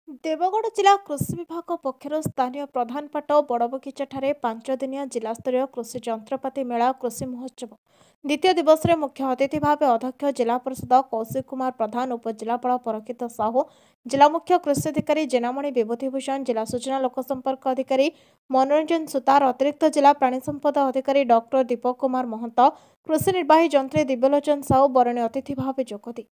देवगढ़ जिला कृषि विभाग पक्षर स्थानीय प्रधानपाट बड़बगीचारे 5 दिनिया जिलास्तरीय कृषि जंत्रपाति मेला कृषि महोत्सव द्वितीय दिवस में मुख्य अतिथि भाव अध्यक्ष जिला परिषद कौशिक कुमार प्रधान उपजिलापाल परकित साहू जिला मुख्य कृषि अधिकारी जेनामणि विभूतिभूषण जिला सूचना लोकसंपर्क अधिकारी मनोरंजन सुतार अतिरिक्त जिला प्राणी संपद अधिकारी डॉक्टर दीपक कुमार महंत कृषि निर्वाही जंत्री दिव्यलोचन साहू बरणी अतिथि भाव जोगदे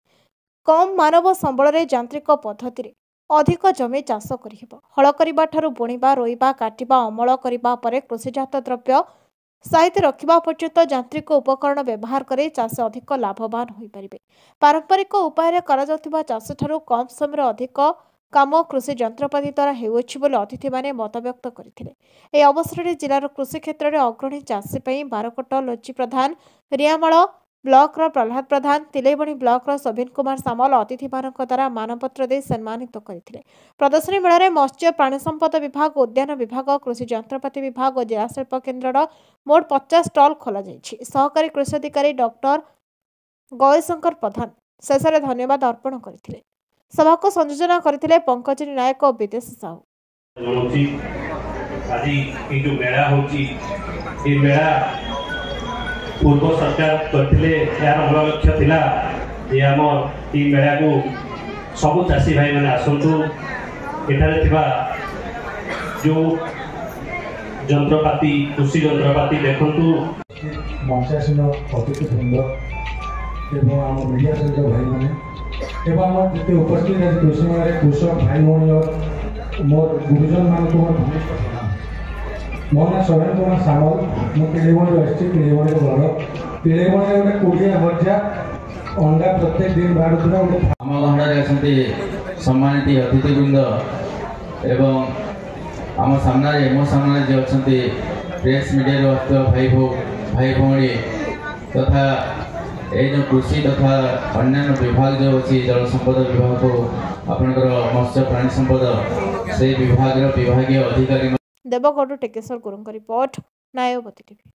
कम मानव संबल यांत्रिक पद्धति अधिक जमी चाष कर हल करने बुणवा रोईवा काटिबा अमल करने कृषिजात द्रव्य साहित्य रखा पर्यंत यांत्रिक उपकरण व्यवहार कर चाष अधिक लाभवान हो पारे। पारंपरिक उपाय चाष ठारू कम समय अधिक काम कृषि जंत्रपाति द्वारा होउछि अतिथि माने मत व्यक्त करते। अवसर में जिलार कृषि क्षेत्र में अग्रणी चाषी बारकोट लोची प्रधान रियामाल ब्लॉक प्रहलाद प्रधान तिलेबणी ब्लॉक सबिन कुमार सामल अतिथि मानक द्वारा मानपत्र दे सम्मानित करथिले। प्रदर्शनी मेला में मत्स्य प्राणी संपद विभाग उद्यान विभाग कृषि जंत्रपाति विभाग और जिला शिल्प केन्द्र मोट 50 स्टल खोल सहकारी कृषि अधिकारी डॉक्टर गौरीशंकर प्रधान शेष में धन्यवाद अर्पण करथिले। सभा को संयोजन करथिले पंकजनी नायक और विदेश साहू। पूर्व सरकार करथिले यार मूल लक्ष्य थिला जे हमर ई मेला को सब चाषी भाई माने आसंतु एठारे थिबा जो जंत्रपाति कृषि जंत्रपाति देखंतु मंचासीन अतिथि वृंद एवं आम मीडिया सहित भाई माने एवं आम जिते उपस्थित आज कृषि मेला कृषक भाई भौणी मोर गुरुजन मान को मो ना सबिन कुमार सामल मुझे तिलेबणी घर तिलेबणी गोटे कोड़िया भजा अंडा प्रत्येक दिन बाढ़ आम घर सम्मानित अतिथिवृंद एवं आम सामने मो सामने जो अच्छा प्रेस मीडिया भाई भाई तथा ये जो कृषि तथा अन्य विभाग जो अच्छी जल संपद विभाग को आपंकर मत्स्य प्राणी संपद से विभाग विभागीय अधिकारी देवगढ़ टेकेश्वर गुरुंग रिपोर्ट नायवती टीवी।